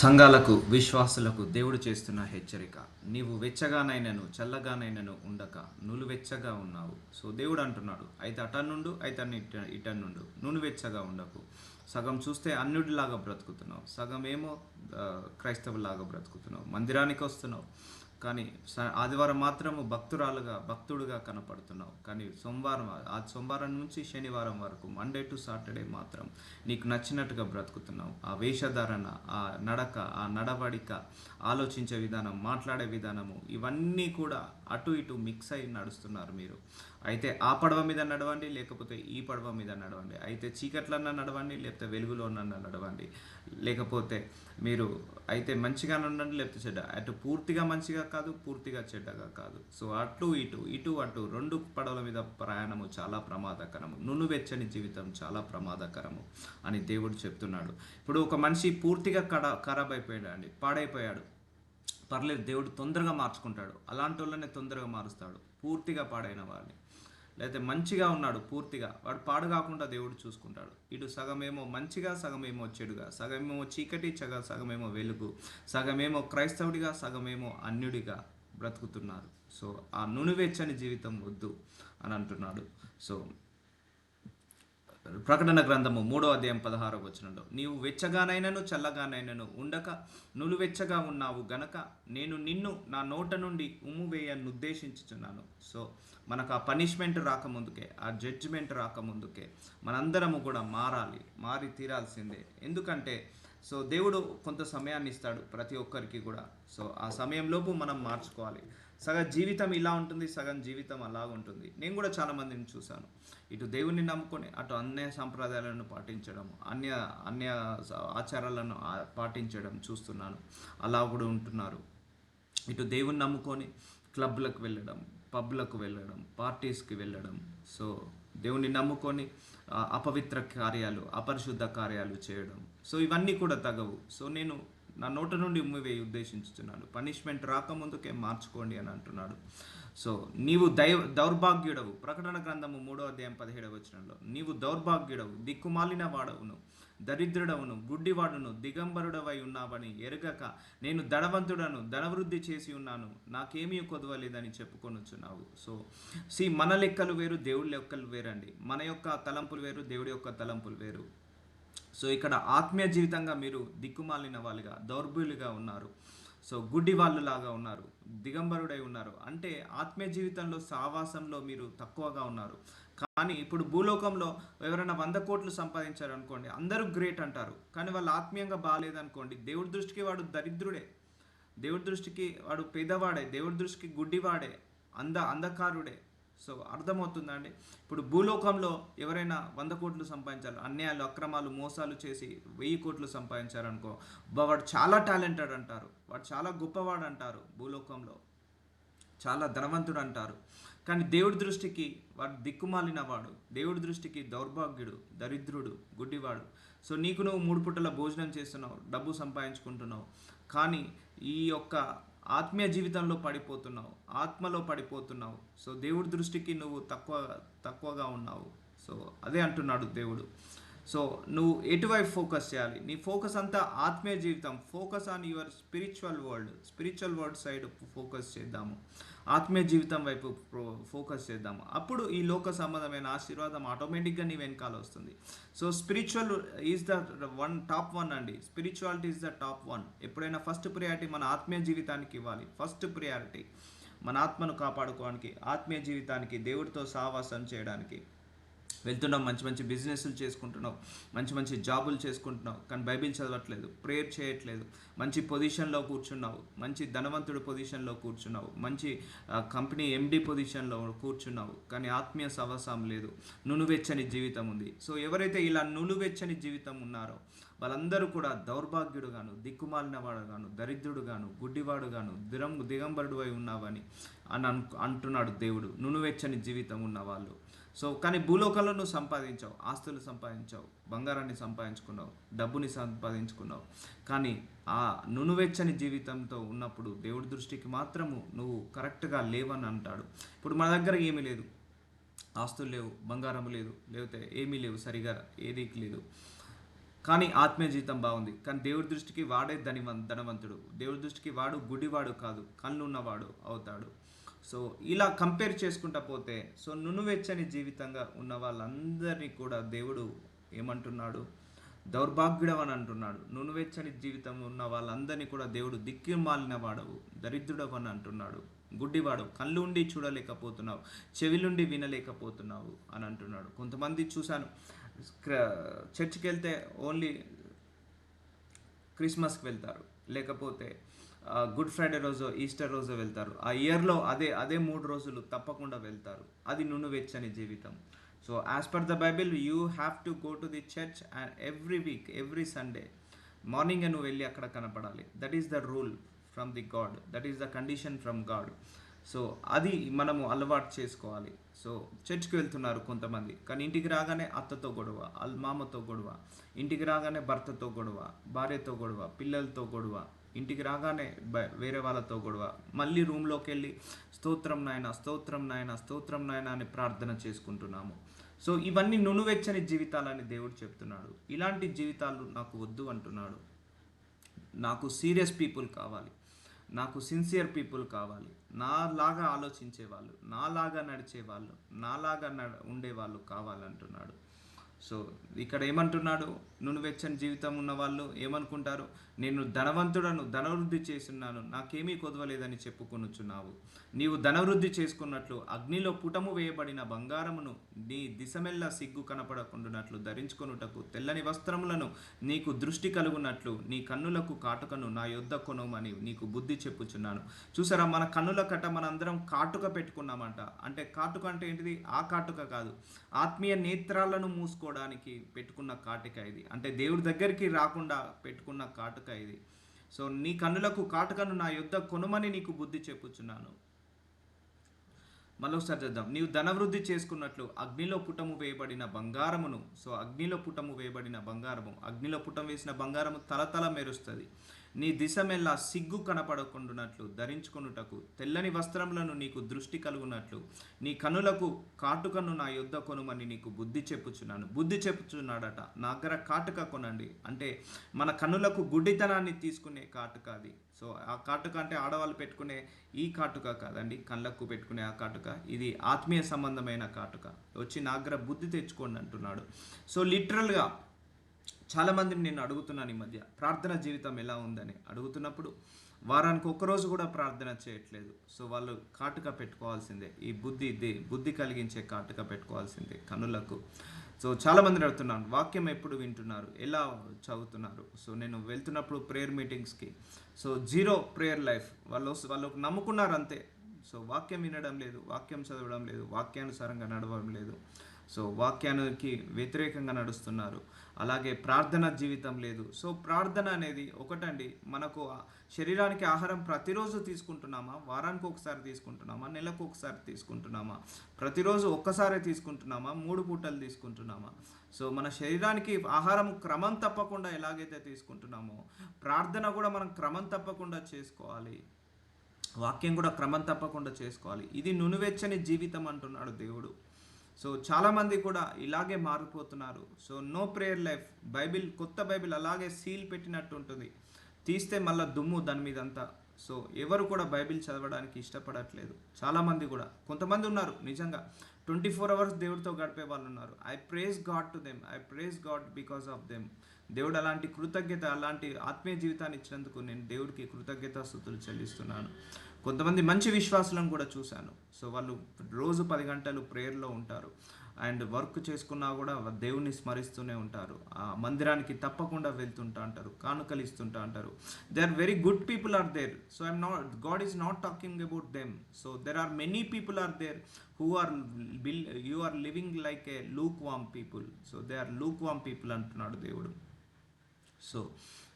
సంఘాలకు విశ్వాసులకు దేవుడు చేస్తున్న హెచ్చరిక. నీవు వెచ్చగానైనను చల్లగానైనను ఉండక నులువెచ్చగా ఉన్నావు. సో దేవుడు అంటున్నాడు, అయితే అటన్నుండు, అయితే ఇటన్నుండు, నువ్వు ఉండకు. సగం చూస్తే అన్యుడిలాగా బ్రతుకుతున్నావు, సగం ఏమో క్రైస్తవులాగా బ్రతుకుతున్నావు. మందిరానికి వస్తున్నావు కానీ ఆదివారం మాత్రము భక్తుడుగా కనపడుతున్నావు. కానీ సోమవారం నుంచి శనివారం వరకు, మండే టు సాటర్డే మాత్రం నీకు నచ్చినట్టుగా బ్రతుకుతున్నావు. ఆ వేషధారణ, ఆ నడక, ఆ నడవడిక, ఆలోచించే విధానం, మాట్లాడే విధానము, ఇవన్నీ కూడా అటు ఇటు మిక్స్ అయి నడుస్తున్నారు మీరు. అయితే ఆ పడవ మీద నడవండి, లేకపోతే ఈ పడవ మీద నడవండి. అయితే చీకట్లన్నా నడవండి, లేకపోతే వెలుగులోనన్నా నడవండి. లేకపోతే మీరు అయితే మంచిగానే ఉండండి, లేకపోతే చెడ్డ. అటు పూర్తిగా మంచిగా కాదు, పూర్తిగా చెడ్డగా కాదు. సో అటు అటు రెండు పడవల మీద ప్రయాణము చాలా ప్రమాదకరము. నునువెచ్చని జీవితం చాలా ప్రమాదకరము అని దేవుడు చెప్తున్నాడు. ఇప్పుడు ఒక మనిషి పూర్తిగా ఖరాబ్ అయిపోయాడు అండి, పాడైపోయాడు. పర్లేదు, దేవుడు తొందరగా మార్చుకుంటాడు. అలాంటి వాళ్ళనే తొందరగా మారుస్తాడు, పూర్తిగా పాడైన వాడిని. లేకపోతే మంచిగా ఉన్నాడు పూర్తిగా, వాడు పాడు కాకుండా దేవుడు చూసుకుంటాడు. ఇటు సగమేమో మంచిగా, సగమేమో చెడుగా, సగమేమో చీకటి, సగమేమో వెలుగు, సగమేమో క్రైస్తవుడిగా, సగమేమో అన్యుడిగా బ్రతుకుతున్నారు. సో ఆ నునువెచ్చని జీవితం వద్దు అని అంటున్నాడు. సో ప్రకటన గ్రంథము 3:16 నీవు వెచ్చగానైనను చల్లగానైనను ఉండక నులువెచ్చగా ఉన్నావు గనక నేను నిన్ను నా నోట నుండి ఉమ్మువేయనుద్దేశించుచున్నాను. సో మనకు ఆ పనిష్మెంట్ రాకముందుకే, ఆ జడ్జిమెంట్ రాకముందుకే మనందరము కూడా మారి తీరాల్సిందే. ఎందుకంటే సో దేవుడు కొంత సమయాన్ని ఇస్తాడు ప్రతి ఒక్కరికి కూడా. సో ఆ సమయంలోపు మనం మార్చుకోవాలి. సగం జీవితం ఇలా ఉంటుంది, సగం జీవితం అలా ఉంటుంది. నేను కూడా చాలామందిని చూశాను, ఇటు దేవుణ్ణి నమ్ముకొని అటు అన్య సంప్రదాయాలను పాటించడం, అన్య ఆచారాలను పాటించడం చూస్తున్నాను. అలా కూడా ఉంటున్నారు. ఇటు దేవుణ్ణి నమ్ముకొని క్లబ్లకు వెళ్ళడం, పబ్లకు వెళ్ళడం, పార్టీస్కి వెళ్ళడం. సో దేవుణ్ణి నమ్ముకొని అపవిత్ర కార్యాలు, అపరిశుద్ధ కార్యాలు చేయడం. సో ఇవన్నీ కూడా తగవు. సో నేను నా నోట నుండి ఉమ్మివేయి ఉద్దేశించుతున్నాను. పనిష్మెంట్ రాకముందుకే మార్చుకోండి అని అంటున్నాడు. సో నీవు దౌర్భాగ్యుడవు. ప్రకటన గ్రంథము 3:17 నీవు దౌర్భాగ్యుడవు, దిక్కుమాలిన వాడవును, దరిద్రుడవును, గుడ్డివాడును, దిగంబరుడవై ఉన్నావని ఎరగక నేను ధనవంతుడను, ధనవృద్ధి చేసి ఉన్నాను, నాకేమీ కొదవలేదని చెప్పుకొనుచున్నావు. సో మన లెక్కలు వేరు, దేవుడి లెక్కలు వేరండి. మన యొక్క తలంపులు వేరు, దేవుడి యొక్క తలంపులు వేరు. సో ఇక్కడ ఆత్మీయ జీవితంగా మీరు దిక్కుమాలిన వాళ్ళుగా, దౌర్బల్యులుగా ఉన్నారు. సో గుడ్డి వాళ్ళులాగా ఉన్నారు, దిగంబరుడై ఉన్నారు. అంటే ఆత్మీయ జీవితంలో, సావాసంలో మీరు తక్కువగా ఉన్నారు. కానీ ఇప్పుడు భూలోకంలో ఎవరైనా 100 కోట్లు సంపాదించారు అనుకోండి, అందరూ గ్రేట్ అంటారు. కానీ వాళ్ళు ఆత్మీయంగా బాగాలేదనుకోండి, దేవుడి దృష్టికి వాడు దరిద్రుడే, దేవుడి దృష్టికి వాడు పేదవాడే, దేవుడి దృష్టికి గుడ్డివాడే, అంధకారుడే. సో అర్థమవుతుందండి. ఇప్పుడు భూలోకంలో ఎవరైనా 100 కోట్లు సంపాదించారు, అన్యాయాలు, అక్రమాలు, మోసాలు చేసి 1000 కోట్లు సంపాదించారనుకో, వాడు చాలా టాలెంటెడ్ అంటారు, వాడు చాలా గొప్పవాడు అంటారు, భూలోకంలో చాలా ధనవంతుడు అంటారు. కానీ దేవుడి దృష్టికి వాడు దిక్కుమాలిన వాడు, దేవుడి దృష్టికి దౌర్భాగ్యుడు, దరిద్రుడు, గుడ్డివాడు. సో నీకు నువ్వు 3 పూటల భోజనం చేస్తున్నావు, డబ్బు సంపాదించుకుంటున్నావు, కానీ ఈ యొక్క ఆత్మీయ జీవితంలో పడిపోతున్నావు, ఆత్మలో పడిపోతున్నావు. సో దేవుడి దృష్టికి నువ్వు తక్కువగా ఉన్నావు. సో అదే అంటున్నాడు దేవుడు. సో నువ్వు ఎటువైపు ఫోకస్ చేయాలి? నీ ఫోకస్ అంతా ఆత్మీయ జీవితం. Focus on your spiritual world side focus చేద్దాము, ఆత్మీయ జీవితం వైపు ఫోకస్ చేద్దాము. అప్పుడు ఈ లోక సంబంధమైన ఆశీర్వాదం ఆటోమేటిక్గా నీ వెనకాల వస్తుంది. So spiritual is the top one అండి. Spirituality is the top one. ఎప్పుడైనా ఫస్ట్ ప్రియారిటీ మన ఆత్మీయ జీవితానికి ఇవ్వాలి. ఫస్ట్ ప్రియారిటీ మన ఆత్మను కాపాడుకోవడానికి, ఆత్మీయ జీవితానికి, దేవుడితో సహవాసం చేయడానికి వెళ్తున్నావు. మంచి బిజినెస్లు చేసుకుంటున్నావు, మంచి జాబులు చేసుకుంటున్నావు, కానీ బైబిల్ చదవట్లేదు, ప్రేయర్ చేయట్లేదు, మంచి పొజిషన్లో కూర్చున్నావు, మంచి ధనవంతుడి పొజిషన్లో కూర్చున్నావు, మంచి కంపెనీ ఎండి పొజిషన్లో కూర్చున్నావు, కానీ ఆత్మీయ సహవాసం లేదు, నునువెచ్చని జీవితం ఉంది. సో ఎవరైతే ఇలా నునువెచ్చని జీవితం ఉన్నారో వాళ్ళందరూ కూడా దౌర్భాగ్యుడుగాను, దిక్కుమాలిన వాడుగాను, దరిద్రుడుగాను, గుడ్డివాడుగాను, దిగంబరుడు అయి ఉన్నావని అంటున్నాడు దేవుడు. నునువెచ్చని జీవితం ఉన్నవాళ్ళు. సో కానీ భూలోకంలో నువ్వు సంపాదించావు, ఆస్తులు సంపాదించావు, బంగారాన్ని సంపాదించుకున్నావు, డబ్బుని సంపాదించుకున్నావు, కానీ ఆ నునువెచ్చని జీవితంతో ఉన్నప్పుడు దేవుడి దృష్టికి మాత్రము నువ్వు కరెక్ట్గా లేవని అంటాడు. ఇప్పుడు మన దగ్గర ఏమీ లేదు, ఆస్తులు లేవు, బంగారం లేదు, లేకపోతే ఏమీ లేవు, సరిగా ఏదీ లేదు, కానీ ఆత్మీయ జీవితం బాగుంది. కానీ దేవుడి దృష్టికి వాడే ధనవంతుడు. దేవుడి దృష్టికి వాడు గుడివాడు కాదు, కళ్ళు ఉన్నవాడు అవుతాడు. సో ఇలా కంపేర్ చేసుకుంటా పోతే సో నునువెచ్చని జీవితంగా ఉన్న వాళ్ళందరినీ కూడా దేవుడు ఏమంటున్నాడు? దౌర్భాగ్యుడవు అని అంటున్నాడు. నునువెచ్చని జీవితం ఉన్న వాళ్ళందరినీ కూడా దేవుడు దిక్కుమాలిన వాడవు, దరిద్రుడవు అని అంటున్నాడు. గుడ్డివాడు, కళ్ళు ఉండి చూడలేకపోతున్నావు, చెవిలుండి వినలేకపోతున్నావు అని అంటున్నాడు. కొంతమంది చూశాను, చర్చ్కి వెళ్తే ఓన్లీ క్రిస్మస్కి వెళ్తారు, లేకపోతే గుడ్ ఫ్రైడే రోజు, ఈస్టర్ రోజు వెళ్తారు. ఆ ఇయర్లో అదే 3 రోజులు తప్పకుండా వెళ్తారు. అది నునువెచ్చని జీవితం. So as per the Bible you have to go to the church and every week, every Sunday morning నువ్వు వెళ్ళి అక్కడ కనపడాలి. That is the rule from the God, that is the condition from God. So అది మనము అలవాటు చేసుకోవాలి. So చర్చ్కి వెళ్తున్నారు కొంతమంది, కానీ ఇంటికి రాగానే అత్తతో గొడవ, మామతో గొడవ, ఇంటికి రాగానే భర్తతో గొడవ, భార్యతో గొడవ, పిల్లలతో గొడవ, ఇంటికి రాగానే వేరే వాళ్ళతో గొడవ, మళ్ళీ రూమ్లోకి వెళ్ళి స్తోత్రం నాయన, స్తోత్రం నాయన, స్తోత్రం నాయన అని ప్రార్థన చేసుకుంటున్నాము. సో ఇవన్నీ నునువెచ్చని జీవితాలని దేవుడు చెప్తున్నాడు. ఇలాంటి జీవితాలు నాకు వద్దు అంటున్నాడు. నాకు సీరియస్ పీపుల్ కావాలి, నాకు సిన్సియర్ పీపుల్ కావాలి, నాలాగా ఆలోచించేవాళ్ళు, నాలాగా నడిచేవాళ్ళు, నాలాగా ఉండేవాళ్ళు కావాలంటున్నాడు. సో ఇక్కడ ఏమంటున్నాడు? నునువెచ్చని జీవితం ఉన్న వాళ్ళు ఏమనుకుంటారు? నేను ధనవంతుడను, ధనవృద్ధి చేస్తున్నాను, నాకేమీ కొదవలేదని చెప్పుకొనుచున్నావు. నీవు ధనవృద్ధి చేసుకున్నట్లు అగ్నిలో పుటము వేయబడిన బంగారమును నీ దిశమెల్లా సిగ్గు కనపడకుండానట్లు ధరించుకొనుటకు తెల్లని వస్త్రములను నీకు దృష్టి కలుగునట్లు నీ కన్నులకు కాటుకను నా యొద్ద కొనుమని నీకు బుద్ధి చెప్పుచున్నాను. చూసారా, మన కన్నుల కట్ట మనందరం కాటుక పెట్టుకున్నామంట. అంటే కాటుక అంటే ఏంటిది? ఆ కాటుక కాదు, ఆత్మీయ నేత్రాలను మూసుకోవడానికి పెట్టుకున్న కాటుక ఇది. అంటే దేవుడి దగ్గరికి రాకుండా పెట్టుకున్న కాటుక ఇది. సో నీ కన్నులకు కాటుకను నా యొద్ద కొనుమని నీకు బుద్ధి చెప్పుచున్నాను. మరోసారి చేద్దాం. నీవు ధనవృద్ధి చేసుకున్నట్లు అగ్నిలో పుటము వేయబడిన బంగారమును, సో అగ్నిలో పుటము వేయబడిన బంగారము, అగ్నిలో పుటం వేసిన బంగారము తలతల మెరుస్తుంది. నీ దిశమెల్లా సిగ్గు కనపడకుండానట్లు ధరించుకొనుటకు తెల్లని వస్త్రములను నీకు దృష్టి కలుగునట్లు నీ కనులకు కాటుకను నా యొద్ద కొనుమని నీకు బుద్ధి చెప్పుచున్నాను. బుద్ధి చెప్పుచున్నాడట. నా దగ్గర కాటుక కొనండి అంటే మన కనులకు గుడ్డితనాన్ని తీసుకునే కాటుక అది. సో ఆ కాటుక అంటే ఆడవాళ్ళు పెట్టుకునే ఈ కాటుక కాదండి, కళ్ళకు పెట్టుకునే ఆ కాటుక. ఇది ఆత్మీయ సంబంధమైన కాటుక. వచ్చి నా దగ్గర బుద్ధి తెచ్చుకోండి అంటున్నాడు. సో లిటరల్గా చాలామందిని నేను అడుగుతున్నాను ఈ మధ్య, ప్రార్థన జీవితం ఎలా ఉందని అడుగుతున్నప్పుడు వారానికి ఒక్కరోజు కూడా ప్రార్థన చేయట్లేదు. సో వాళ్ళు కాటుక పెట్టుకోవాల్సిందే, ఈ బుద్ధి కలిగించే కాటుక పెట్టుకోవాల్సిందే కనులకు. సో చాలామందిని అడుగుతున్నాను, వాక్యం ఎప్పుడు వింటున్నారు, ఎలా చదువుతున్నారు? సో నేను వెళ్తున్నప్పుడు ప్రేయర్ మీటింగ్స్కి, సో జీరో ప్రేయర్ లైఫ్. వాళ్ళకు నమ్ముకున్నారు అంతే. సో వాక్యం వినడం లేదు, వాక్యం చదవడం లేదు, వాక్యానుసారంగా నడవడం లేదు. సో వాక్యానికి వ్యతిరేకంగా నడుస్తున్నారు. అలాగే ప్రార్థన జీవితం లేదు. సో ప్రార్థన అనేది ఒకటండి, మనకు శరీరానికి ఆహారం ప్రతిరోజు తీసుకుంటున్నామా, వారానికి ఒకసారి తీసుకుంటున్నామా, నెలకు ఒకసారి తీసుకుంటున్నామా, ప్రతిరోజు ఒక్కసారే తీసుకుంటున్నామా, 3 పూటలు తీసుకుంటున్నామా? సో మన శరీరానికి ఆహారం క్రమం తప్పకుండా ఎలాగైతే తీసుకుంటున్నామో ప్రార్థన కూడా మనం క్రమం తప్పకుండా చేసుకోవాలి. వాక్యం కూడా క్రమం తప్పకుండా చేసుకోవాలి. ఇది నునువెచ్చని జీవితం అంటున్నాడు దేవుడు. సో చాలామంది కూడా ఇలాగే మారిపోతున్నారు. So no prayer life. కొత్త బైబిల్ అలాగే సీల్ పెట్టినట్టు ఉంటుంది, తీస్తే మళ్ళీ దుమ్ము దాని మీద అంతా. సో ఎవరు కూడా బైబిల్ చదవడానికి ఇష్టపడట్లేదు. చాలామంది కూడా, కొంతమంది ఉన్నారు నిజంగా 24 అవర్స్ దేవుడితో గడిపే వాళ్ళు ఉన్నారు. I praise God to them, I praise God because of them. దేవుడు అలాంటి కృతజ్ఞత, అలాంటి ఆత్మీయ జీవితాన్ని ఇచ్చినందుకు నేను దేవుడికి కృతజ్ఞతాస్తుతులు చెల్లిస్తున్నాను. కొంతమంది మంచి విశ్వాసులను కూడా చూశాను. సో వాళ్ళు రోజు 10 గంటలు ప్రేయర్లో ఉంటారు అండ్ వర్క్ చేసుకున్నా కూడా దేవుని స్మరిస్తూనే ఉంటారు. ఆ మందిరానికి తప్పకుండా వెళ్తుంటా అంటారు, కానుకలు ఇస్తుంటా అంటారు. They are very good people are there. So God is not talking about them. So there are many people are there who are you are living like a lukewarm people. So they are lukewarm people అంటున్నాడు దేవుడు. So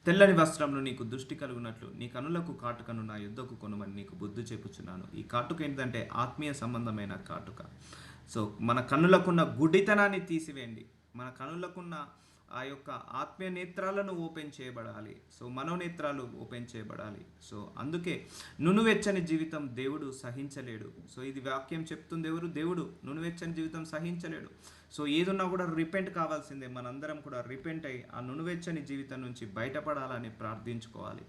తెల్లని వస్త్రంలో నీకు దృష్టి కలుగునట్లు నీ కనులకు కాటుకను నా యుద్ధకు కొనుమని నీకు బుద్ధి చెప్పుచున్నాను. ఈ కాటుక ఏంటంటే ఆత్మీయ సంబంధమైన కాటుక. సో మన కన్నులకున్న గుడ్డితనాన్ని తీసివేయండి. మన కన్నులకున్న ఆ యొక్క ఆత్మీయ నేత్రాలను ఓపెన్ చేయబడాలి. సో మనోనేత్రాలు ఓపెన్ చేయబడాలి. సో అందుకే నునువెచ్చని జీవితం దేవుడు సహించలేడు. సో ఇది వాక్యం చెప్తుంది ఎవరు? దేవుడు. నునువెచ్చని జీవితం సహించలేడు. సో ఏదున్నా కూడా రిపెంట్ కావాల్సిందే. మనందరం కూడా రిపెంట్ అయ్యి ఆ నునువెచ్చని జీవితం నుంచి బయటపడాలని ప్రార్థించుకోవాలి.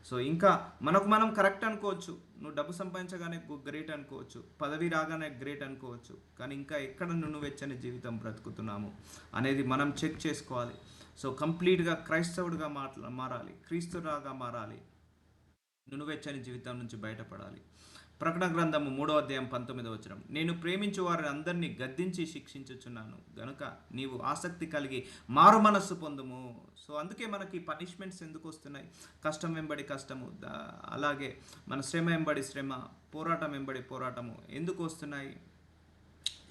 సో ఇంకా మనకు మనం కరెక్ట్ అనుకోవచ్చు, నువ్వు డబ్బు సంపాదించగానే గ్రేట్ అనుకోవచ్చు, పదవి రాగానే గ్రేట్ అనుకోవచ్చు, కానీ ఇంకా ఎక్కడ నునువెచ్చని జీవితం బ్రతుకుతున్నాము అనేది మనం చెక్ చేసుకోవాలి. సో కంప్లీట్గా క్రైస్తవుడిగా మారాలి, క్రీస్తురాగా మారాలి, నునువెచ్చని జీవితం నుంచి బయటపడాలి. ప్రకటన గ్రంథము 3:19 నేను ప్రేమించు వారిని అందరినీ గద్దించి శిక్షించుచున్నాను గనుక నీవు ఆసక్తి కలిగి మారు మనస్సు పొందుము. సో అందుకే మనకి పనిష్మెంట్స్ ఎందుకు వస్తున్నాయి? కష్టం వెంబడి కష్టము, అలాగే మన శ్రమ వెంబడి శ్రమ, పోరాటం వెంబడి పోరాటము ఎందుకు వస్తున్నాయి?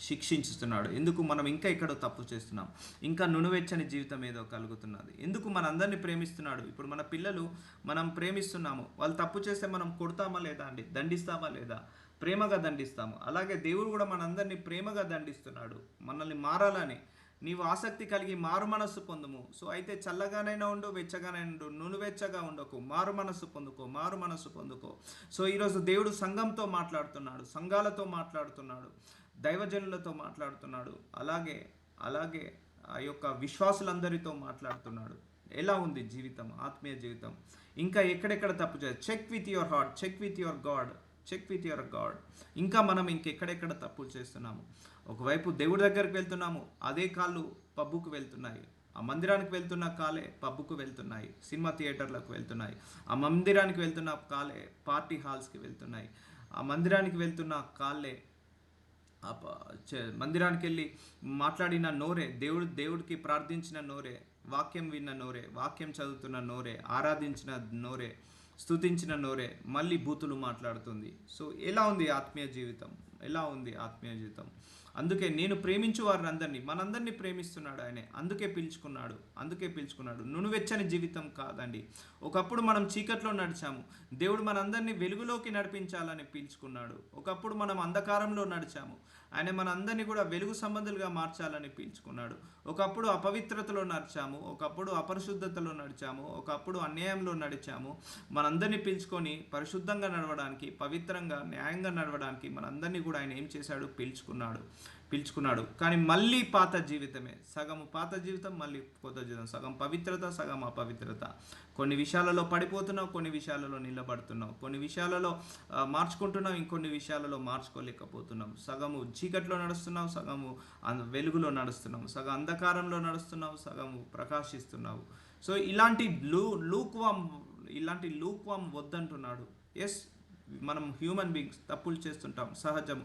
శిక్షించుతున్నాడు. ఎందుకు? మనం ఇంకా ఇక్కడ తప్పు చేస్తున్నాం, ఇంకా నునువెచ్చని జీవితం ఏదో కలుగుతున్నది. ఎందుకు? మనందరినీ ప్రేమిస్తున్నాడు. ఇప్పుడు మన పిల్లలు మనం ప్రేమిస్తున్నాము, వాళ్ళు తప్పు చేస్తే మనం కొడతామా లేదా అండి? దండిస్తామా లేదా? ప్రేమగా దండిస్తాము. అలాగే దేవుడు కూడా మనందరినీ ప్రేమగా దండిస్తున్నాడు, మనల్ని మారాలని. నీవు ఆసక్తి కలిగి మారు మనస్సు పొందుము. సో అయితే చల్లగానైనా ఉండు, వెచ్చగానైనా ఉండు, నునువెచ్చగా ఉండకు, మారు మనస్సు పొందుకో, మారు మనస్సు పొందుకో. సో ఈరోజు దేవుడు సంఘంతో మాట్లాడుతున్నాడు, సంఘాలతో మాట్లాడుతున్నాడు, దైవజనులతో మాట్లాడుతున్నాడు, అలాగే అలాగే ఆ యొక్క విశ్వాసులందరితో మాట్లాడుతున్నాడు. ఎలా ఉంది జీవితం, ఆత్మీయ జీవితం? ఇంకా ఎక్కడెక్కడ తప్పు చేయాలి? Check with your heart, check with your God, check with your God. ఇంకా మనం ఇంకెక్కడెక్కడ తప్పులు చేస్తున్నాము? ఒకవైపు దేవుడి దగ్గరికి వెళ్తున్నాము, అదే కాళ్ళు పబ్బుకు వెళ్తున్నాయి. ఆ మందిరానికి వెళ్తున్న కాలే పబ్బుకు వెళ్తున్నాయి, సినిమా థియేటర్లకు వెళ్తున్నాయి. ఆ మందిరానికి వెళ్తున్న కాలే పార్టీ హాల్స్కి వెళ్తున్నాయి. ఆ మందిరానికి వెళ్తున్న కాళ్ళే మందిరానికి వెళ్ళి మాట్లాడిన నోరే, దేవుడికి ప్రార్థించిన నోరే, వాక్యం విన్న నోరే, వాక్యం చదువుతున్న నోరే, ఆరాధించిన నోరే, స్తుతించిన నోరే మళ్ళీ బూతులు మాట్లాడుతుంది. సో ఎలా ఉంది ఆత్మీయ జీవితం? ఎలా ఉంది ఆత్మీయ జీవితం? అందుకే నేను ప్రేమించు వారిని అందరినీ, మనందరినీ ప్రేమిస్తున్నాడు ఆయనే. అందుకే పిలుచుకున్నాడు. నునువెచ్చని జీవితం కాదండి. ఒకప్పుడు మనం చీకట్లో నడిచాము, దేవుడు మనందరినీ వెలుగులోకి నడిపించాలని పిలుచుకున్నాడు. ఒకప్పుడు మనం అంధకారంలో నడిచాము, ఆయన మనందరినీ కూడా వెలుగు సంబంధులుగా మార్చాలని పిలుచుకున్నాడు. ఒకప్పుడు అపవిత్రతలో నడిచాము, ఒకప్పుడు అపరిశుద్ధతలో నడిచాము, ఒకప్పుడు అన్యాయంలో నడిచాము. మనందరినీ పిలుచుకొని పరిశుద్ధంగా నడవడానికి, పవిత్రంగా న్యాయంగా నడవడానికి మనందరినీ కూడా ఆయన ఏం చేశాడు? పిలుచుకున్నాడు. కానీ మళ్ళీ పాత జీవితమే, సగం పాత జీవితం, మళ్ళీ కొత్త జీవితం, సగం పవిత్రత, సగం అపవిత్రత. కొన్ని విషయాలలో పడిపోతున్నావు, కొన్ని విషయాలలో నిలబడుతున్నావు, కొన్ని విషయాలలో మార్చుకుంటున్నావు, ఇంకొన్ని విషయాలలో మార్చుకోలేకపోతున్నావు. సగము చీకట్లో నడుస్తున్నావు, సగము వెలుగులో నడుస్తున్నావు, సగం అంధకారంలో నడుస్తున్నావు, సగము ప్రకాశిస్తున్నావు. సో ఇలాంటి లూక్ వామ్ వద్దంటున్నాడు. ఎస్, మనం హ్యూమన్ బీయింగ్స్ తప్పులు చేస్తుంటాం, సహజం.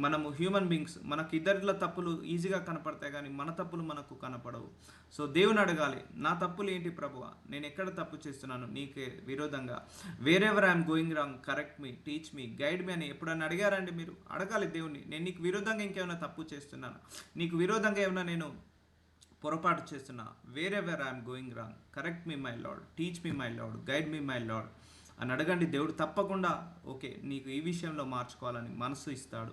మనము హ్యూమన్ బీయింగ్స్, మనకు ఇద్దరిలో తప్పులు ఈజీగా కనపడతాయి, కానీ మన తప్పులు మనకు కనపడవు. సో దేవుని అడగాలి, నా తప్పులు ఏంటి ప్రభువా? నేను ఎక్కడ తప్పు చేస్తున్నాను నీకే విరోధంగా? Wherever I'm going wrong correct me, teach me, guide me అని ఎప్పుడన్నా అడిగారండి మీరు? అడగాలి దేవుని. నేను నీకు విరోధంగా ఇంకేమైనా తప్పు చేస్తున్నాను, నీకు విరోధంగా ఏమైనా నేను పొరపాటు చేస్తున్నా? Wear ever I'm going wrong correct me my lord, teach me my lord, guide me my lord అని అడగండి. దేవుడు తప్పకుండా ఓకే నీకు ఈ విషయంలో మార్చుకోవాలని మనసు ఇస్తాడు.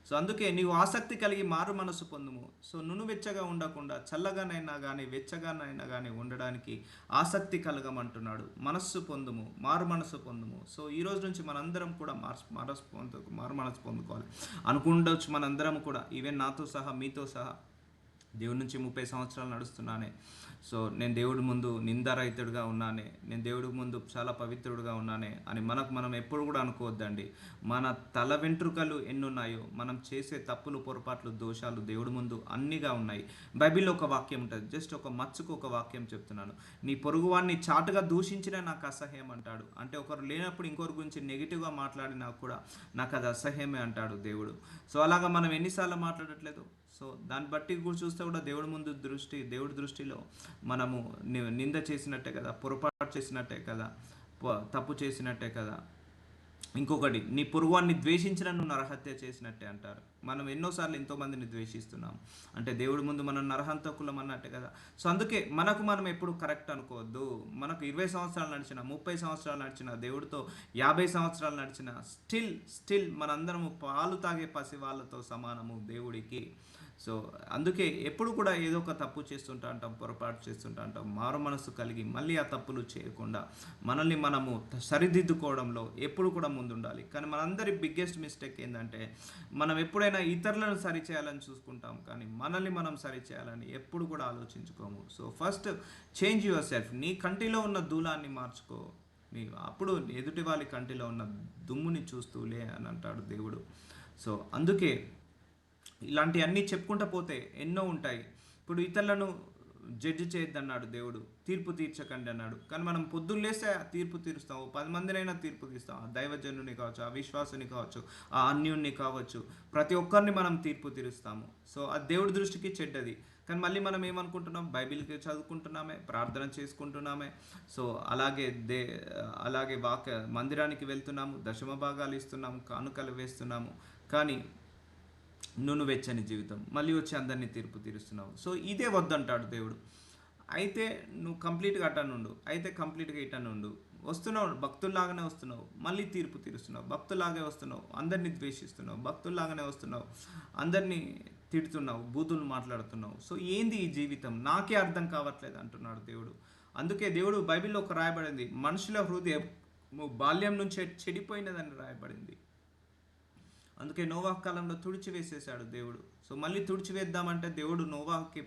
సో అందుకే నీవు ఆసక్తి కలిగి మారు మనసు పొందుము. సో నునువెచ్చగా ఉండకుండా చల్లగానైనా కానీ వెచ్చగానైనా కానీ ఉండడానికి ఆసక్తి కలగమంటున్నాడు. మనస్సు పొందుము, మారు మనసు పొందుము. సో ఈ రోజు నుంచి మనందరం కూడా మారు మనసు పొందుకోవాలి అనుకుంటవచ్చు. మనందరం కూడా, ఈవెన్ నాతో సహా, మీతో సహా, దేవుడి నుంచి 30 సంవత్సరాలు నడుస్తున్నానే. సో నేను దేవుడి ముందు నిందారహితుడిగా ఉన్నానే, నేను దేవుడి ముందు చాలా పవిత్రుడిగా ఉన్నానే అని మనం ఎప్పుడు కూడా అనుకోవద్దండి. మన తల వెంట్రుకలు ఎన్నున్నాయో, మనం చేసే తప్పులు, పొరపాట్లు, దోషాలు దేవుడి ముందు అన్నిగా ఉన్నాయి. బైబిల్లో ఒక వాక్యం ఉంటుంది, జస్ట్ ఒక మచ్చుకు ఒక వాక్యం చెప్తున్నాను. నీ పొరుగువాన్ని చాటుగా దూషించినా నాకు అసహ్యం అంటాడు. అంటే ఒకరు లేనప్పుడు ఇంకొకరి గురించి నెగిటివ్గా మాట్లాడినా కూడా నాకు అది అసహ్యమే అంటాడు దేవుడు. సో అలాగా మనం ఎన్నిసార్లు మాట్లాడట్లేదు? సో దాన్ని బట్టి కూడా చూస్తే కూడా దేవుడి దృష్టిలో మనము నింద చేసినట్టే కదా, పొరపాటు చేసినట్టే కదా, తప్పు చేసినట్టే కదా. ఇంకొకటి, నీ పొరుగువాన్ని ద్వేషించిన నువ్వు నరహత్య చేసినట్టే అంటారు. మనం ఎన్నోసార్లు ఎంతోమందిని ద్వేషిస్తున్నాం, అంటే దేవుడి ముందు మనం నరహంతకులం అన్నట్టే కదా. సో అందుకే మనం ఎప్పుడు కరెక్ట్ అనుకోవద్దు. మనకు 20 సంవత్సరాలు నడిచిన, 30 సంవత్సరాలు నడిచిన, దేవుడితో 50 సంవత్సరాలు నడిచిన, స్టిల్ మనందరము పాలు తాగే పసి వాళ్ళతో సమానము దేవుడికి. సో అందుకే ఎప్పుడు కూడా ఏదో ఒక తప్పు చేస్తుంటా అంటాం, పొరపాటు చేస్తుంటా అంటాం. మారు మనసు కలిగి మళ్ళీ ఆ తప్పులు చేయకుండా మనల్ని మనము సరిదిద్దుకోవడంలో ఎప్పుడు కూడా ముందుండాలి. కానీ మనందరి బిగ్గెస్ట్ మిస్టేక్ ఏంటంటే మనం ఎప్పుడైనా ఇతరులను సరిచేయాలని చూసుకుంటాం, కానీ మనల్ని మనం సరిచేయాలని ఎప్పుడు కూడా ఆలోచించుకోము. So first change yourself. నీ కంటిలో ఉన్న దూలాన్ని మార్చుకో. నీ అప్పుడు ఎదుటి వాళ్ళ కంటిలో ఉన్న దుమ్ముని చూస్తూలే అని అంటాడు దేవుడు. సో అందుకే ఇలాంటివన్నీ చెప్పుకుంటూ పోతే ఎన్నో ఉంటాయి. ఇప్పుడు ఇతరులను జడ్జి చేయొద్దన్నాడు దేవుడు, తీర్పు తీర్చకండి అన్నాడు. కానీ మనం పొద్దున్న లేస్తే తీర్పు తీరుస్తాం, 10 మందినైనా తీర్పు తీస్తాం. ఆ దైవజనుని కావచ్చు, ఆ విశ్వాసుని కావచ్చు, ఆ అన్యుణ్ణి కావచ్చు, ప్రతి ఒక్కరిని మనం తీర్పు తీరుస్తాము. సో అది దేవుడి దృష్టికి చెడ్డది. కానీ మళ్ళీ మనం ఏమనుకుంటున్నాం, బైబిల్కి చదువుకుంటున్నామే, ప్రార్థన చేసుకుంటున్నామే, సో అలాగే మందిరానికి వెళ్తున్నాము, దశమ భాగాలు ఇస్తున్నాము, కానుకలు వేస్తున్నాము. కానీ నువ్వెచ్చని జీవితం, మళ్ళీ వచ్చి అందరినీ తీర్పు తీరుస్తున్నావు. సో ఇదే వద్దంటాడు దేవుడు. అయితే నువ్వు కంప్లీట్గా అటనుండు, అయితే కంప్లీట్గా ఇటనుండు. వస్తున్నావు, భక్తుల్లాగానే వస్తున్నావు, మళ్ళీ తీర్పు తీరుస్తున్నావు. భక్తుల్లాగే వస్తున్నావు, అందరినీ ద్వేషిస్తున్నావు. భక్తుల్లాగానే వస్తున్నావు, అందరినీ తిడుతున్నావు, బూతులు మాట్లాడుతున్నావు. సో ఏంది ఈ జీవితం, నాకే అర్థం కావట్లేదు అంటున్నాడు దేవుడు. అందుకే దేవుడు బైబిల్లో ఒక రాయబడింది, మనుషుల హృదయం బాల్యం నుంచే చెడిపోయినదని రాయబడింది. అందుకే నోవాహు కాలంలో తుడిచివేసేసాడు దేవుడు. సో మళ్ళీ తుడిచివేద్దామంటే దేవుడు నోవాహుకి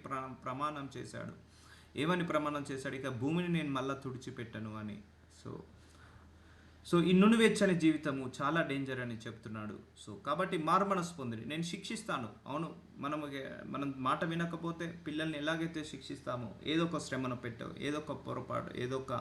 ప్రమాణం చేశాడు. ఏమని ప్రమాణం చేశాడు? ఇక భూమిని నేను మళ్ళీ తుడిచిపెట్టను అని. సో ఈ నునువెచ్చని జీవితము చాలా డేంజర్ అని చెప్తున్నాడు. సో కాబట్టి మారు మనసు పొందిరి, నేను శిక్షిస్తాను. అవును, మనం మాట వినకపోతే పిల్లల్ని ఎలాగైతే శిక్షిస్తామో, ఏదో ఒక శ్రమను పెట్టో, ఏదో ఒక పొరపాటు, ఏదో ఒక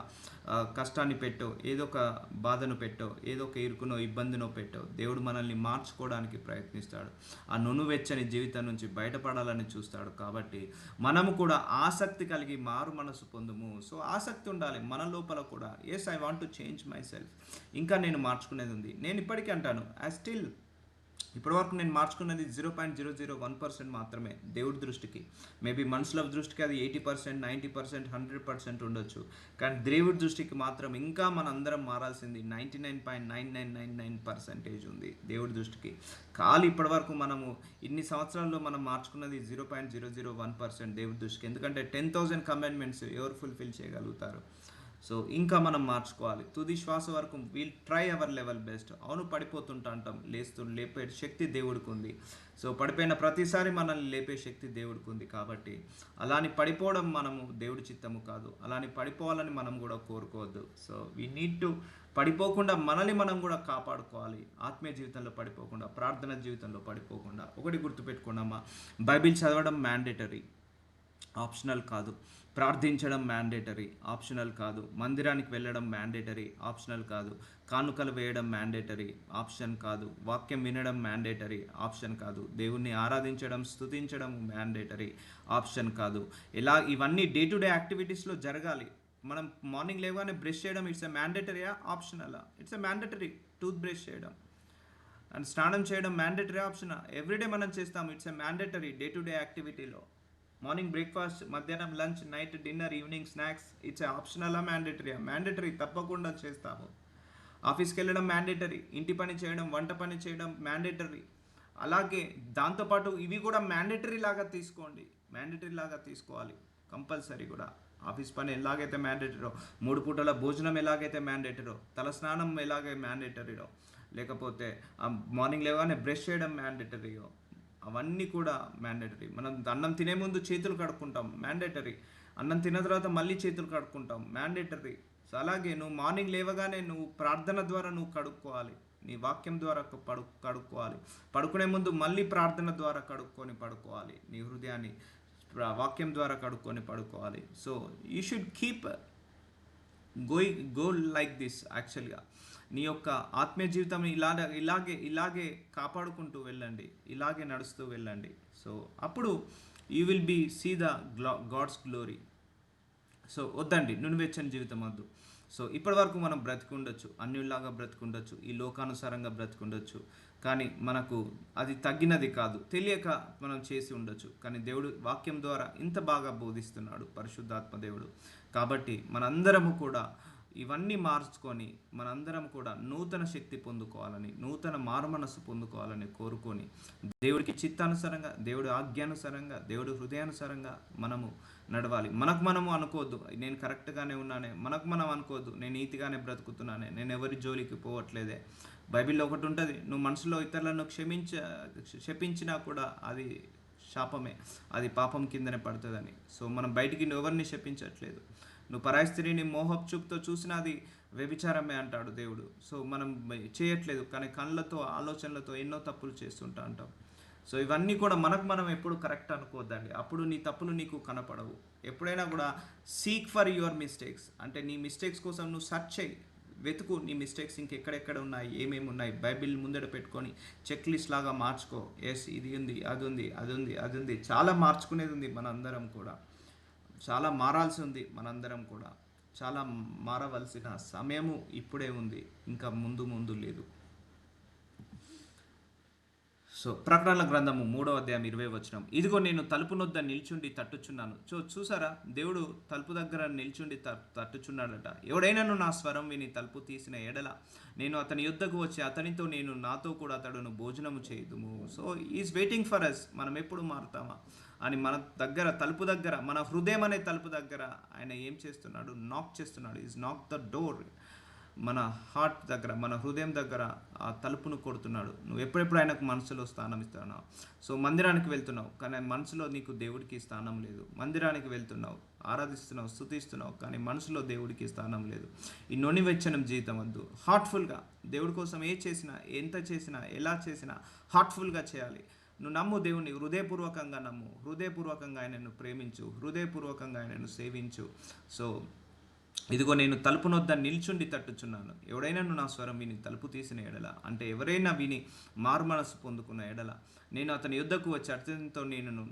కష్టాన్ని పెట్టో, ఏదో ఒక బాధను పెట్టో, ఏదో ఒక ఇరుకునో ఇబ్బందినో పెట్టో, దేవుడు మనల్ని మార్చుకోవడానికి ప్రయత్నిస్తాడు. ఆ నునువెచ్చని జీవితం నుంచి బయటపడాలని చూస్తాడు. కాబట్టి మనము కూడా ఆసక్తి కలిగి మారు మనసు పొందుము. సో ఆసక్తి ఉండాలి మన లోపల కూడా. Yes, I want to change myself. ఇంకా నేను మార్చుకునేది ఉంది. నేను ఇప్పటికీ అంటాను, ఇప్పటివరకు నేను మార్చుకున్నది 0.001% మాత్రమే దేవుడి దృష్టికి. మేబీ మనుషుల దృష్టికి అది 80%, 90%, 100% ఉండొచ్చు. కానీ దేవుడి దృష్టికి మాత్రం ఇంకా మన అందరం మారాల్సింది 99.9999% ఉంది దేవుడి దృష్టికి. ఇప్పటివరకు మనము ఇన్ని సంవత్సరాల్లో మనం మార్చుకున్నది 0.001% దేవుడి దృష్టికి. ఎందుకంటే 10,000 కమాండ్మెంట్స్ ఎవరు ఫుల్ఫిల్ చేయగలుగుతారు? సో ఇంకా మనం మార్చుకోవాలి. తుది శ్వాస వరకు we'll try our level best. అవును, పడిపోతుంటా అంటాం, లేపే శక్తి దేవుడికి ఉంది. సో పడిపోయిన ప్రతిసారి మనల్ని లేపే శక్తి దేవుడికి ఉంది. కాబట్టి అలాని పడిపోవడం మనము దేవుడి చిత్తము కాదు. అలాని పడిపోవాలని మనం కూడా కోరుకోవద్దు. సో వీ నీడ్ టు పడిపోకుండా మనల్ని మనం కూడా కాపాడుకోవాలి. ఆత్మీయ జీవితంలో పడిపోకుండా, ప్రార్థన జీవితంలో పడిపోకుండా. ఒకటి గుర్తుపెట్టుకున్నామా, బైబిల్ చదవడం మ్యాండేటరీ, ఆప్షనల్ కాదు. ప్రార్థించడం మ్యాండేటరీ, ఆప్షనల్ కాదు. మందిరానికి వెళ్ళడం మ్యాండేటరీ, ఆప్షనల్ కాదు. కానుకలు వేయడం మ్యాండేటరీ, ఆప్షన్ కాదు. వాక్యం వినడం మ్యాండేటరీ, ఆప్షన్ కాదు. దేవుణ్ణి ఆరాధించడం, స్తుతించడం మ్యాండేటరీ, ఆప్షన్ కాదు. ఇవన్నీ డే టు డే యాక్టివిటీస్లో జరగాలి. మనం మార్నింగ్ లేవగానే బ్రష్ చేయడం ఇట్స్ ఎ మ్యాండేటరీయా, ఆప్షనలా? It's a mandatory. Tooth brush చేయడం అండ్ స్నానం చేయడం మ్యాండేటరీ, ఆప్షనా? ఎవ్రీడే మనం చేస్తాం. It's a mandatory day to day యాక్టివిటీలో. మార్నింగ్ బ్రేక్ఫాస్ట్, మధ్యాహ్నం lunch, night dinner, evening snacks, it's optional, మ్యాండేటరీయా? మ్యాండేటరీ, తప్పకుండా చేస్తాము. ఆఫీస్కి వెళ్ళడం మ్యాండేటరీ, ఇంటి పని చేయడం, వంట పని చేయడం మ్యాండేటరీ. అలాగే దాంతోపాటు ఇవి కూడా మ్యాండేటరీ లాగా తీసుకోవాలి కంపల్సరీ కూడా. ఆఫీస్ పని ఎలాగైతే మ్యాండేటరీలో, 3 పూటల భోజనం ఎలాగైతే మ్యాండేటరీలో, తలస్నానం ఎలాగే మ్యాండేటరీలో, లేకపోతే మార్నింగ్ లేవగానే బ్రష్ చేయడం మ్యాండేటరీయో, అవన్నీ కూడా మ్యాండేటరీ. మనం అన్నం తినే ముందు చేతులు కడుక్కుంటాం, మ్యాండేటరీ. అన్నం తిన్న తర్వాత మళ్ళీ చేతులు కడుక్కుంటాం, మ్యాండేటరీ. సో అలాగే నువ్వు మార్నింగ్ లేవగానే నువ్వు ప్రార్థన ద్వారా నువ్వు కడుక్కోవాలి, నీ వాక్యం ద్వారా కడుక్కోవాలి. పడుకునే ముందు మళ్ళీ ప్రార్థన ద్వారా పడుకోవాలి. నీ హృదయాన్ని వాక్యం ద్వారా కడుక్కొని పడుకోవాలి. So you should keep go like this. యాక్చువల్గా నీ యొక్క ఆత్మీయ జీవితం ఇలాగే కాపాడుకుంటూ వెళ్ళండి, ఇలాగే నడుస్తూ వెళ్ళండి. సో అప్పుడు you will be see the God's glory. So వద్దండి, నునువెచ్చని జీవితం వద్దు. సో ఇప్పటి వరకు మనం బ్రతికుండొచ్చు, అన్యుల్లాగా బ్రతికుండొచ్చు, ఈ లోకానుసారంగా బ్రతికుండొచ్చు. కానీ మనకు అది తగ్గినది కాదు, తెలియక మనం చేసి ఉండొచ్చు. కానీ దేవుడు వాక్యం ద్వారా ఇంత బాగా బోధిస్తున్నాడు పరిశుద్ధాత్మ దేవుడు. కాబట్టి మనందరము కూడా ఇవన్నీ మార్చుకొని మనందరం కూడా నూతన శక్తి పొందుకోవాలని, నూతన మారుమనస్సు పొందుకోవాలని కోరుకొని దేవుడికి చిత్తానుసారంగా, దేవుడి ఆజ్ఞానుసారంగా, దేవుడి హృదయానుసారంగా మనము నడవాలి. మనకు మనము అనుకోవద్దు నేను కరెక్ట్గానే ఉన్నానే, మనకు మనం అనుకోవద్దు నేను నీతిగానే బ్రతుకుతున్నానే, నేను ఎవరి జోలికి పోవట్లేదే. బైబిల్లో ఒకటి ఉంటుంది, నువ్వు మనసులో ఇతరులను శపించినా కూడా అది శాపమే, అది పాపం కిందనే పడుతుందని. సో మనం బయటికి ఎవరిని శపించట్లేదు. నువ్వు పరాయి స్త్రీని మోహపు చూపుతో చూసినా అది వ్యభిచారమే అంటాడు దేవుడు. సో మనం చేయట్లేదు, కానీ కళ్ళతో ఆలోచనలతో ఎన్నో తప్పులు చేస్తుంటా అంటాం. సో ఇవన్నీ కూడా మనకు మనం ఎప్పుడు కరెక్ట్ అనుకోవద్దండి, అప్పుడు నీ తప్పులు నీకు కనపడవు. ఎప్పుడైనా కూడా సీక్ ఫర్ యువర్ మిస్టేక్స్, అంటే నీ మిస్టేక్స్ కోసం నువ్వు సెర్చ్ చేయి, వెతుకు నీ మిస్టేక్స్ ఇంకెక్కడెక్కడ ఉన్నాయి, ఏమేమి ఉన్నాయి, బైబిల్ ముందట పెట్టుకొని చెక్ లిస్ట్ లాగా మార్చుకో. ఎస్ ఇది ఉంది, అది ఉంది, అది ఉంది, అది ఉంది, చాలా మార్చుకునేది ఉంది. మనందరం కూడా చాలా మారాల్సి ఉంది, మనందరం కూడా చాలా మారవలసిన సమయము ఇప్పుడే ఉంది, ఇంకా ముందు ముందు లేదు. సో ప్రకటనల గ్రంథము 3:20 ఇదిగో నేను తలుపు నొద్ద నిల్చుండి తట్టుచున్నాను. చూసారా, దేవుడు తలుపు దగ్గర నిల్చుండి తట్టుచున్నాడట. ఎవడైనాను నా స్వరం విని తలుపు తీసిన ఎడల నేను అతని యుద్ధకు వచ్చి అతనితో నాతో కూడా అతడును భోజనము చేయుదుము. So is waiting for us. మనం ఎప్పుడు మారుతామా అని మన దగ్గర, తలుపు దగ్గర, మన హృదయం అనే తలుపు దగ్గర ఆయన ఏం చేస్తున్నాడు? నాక్ చేస్తున్నాడు. ఈజ్ నాక్ ద డోర్. మన హార్ట్ దగ్గర, మన హృదయం దగ్గర ఆ తలుపును కొడుతున్నాడు. నువ్వు ఎప్పుడెప్పుడు ఆయనకు మనసులో స్థానం ఇస్తున్నావు. సో మందిరానికి వెళ్తున్నావు, కానీ మనసులో నీకు దేవుడికి స్థానం లేదు. మందిరానికి వెళ్తున్నావు, ఆరాధిస్తున్నావు, స్తుతిస్తున్నావు, కానీ మనసులో దేవుడికి స్థానం లేదు. ఈ నొనివెచ్చనం జీవితం వద్దు. హార్ట్ఫుల్గా దేవుడి కోసం ఏ చేసినా, ఎంత చేసినా, ఎలా చేసినా హార్ట్ఫుల్గా చేయాలి. నువ్వు నమ్ము, దేవుని హృదయపూర్వకంగా నమ్ము, హృదయపూర్వకంగా ఆయనను ప్రేమించు, హృదయపూర్వకంగా ఆయనను సేవించు. సో ఇదిగో నేను తలుపు నొద్ద నిల్చుండి తట్టుచున్నాను. ఎవడైనా నా స్వరం విని తలుపు తీసిన ఎడల, అంటే ఎవరైనా విని మారుమనస్సు పొందుకున్న ఎడల నేను అతని యుద్ధకు వచ్చి అతనితో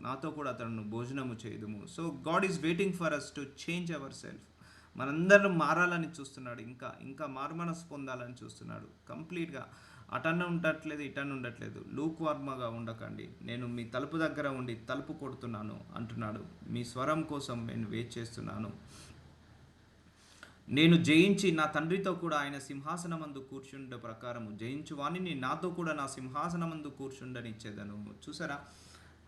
నాతో కూడా అతను భోజనము చేయుదుము. So God is waiting for us to change ourselves. మనందరం మారాలని చూస్తున్నాడు, ఇంకా ఇంకా మారుమనస్సు పొందాలని చూస్తున్నాడు. కంప్లీట్గా అటన్న ఉండట్లేదు, ఇటన్న ఉండట్లేదు. లూక్వార్మగా ఉండకండి. నేను మీ తలుపు దగ్గర ఉండి తలుపు కొడుతున్నాను అంటున్నాడు. మీ స్వరం కోసం నేను వెయిట్ చేస్తున్నాను. నేను జయించి నా తండ్రితో కూడా ఆయన సింహాసనమందు కూర్చుండే ప్రకారము జయించు వాణిని నాతో కూడా నా సింహాసనమందు కూర్చుండనిచ్చేదను. చూసారా,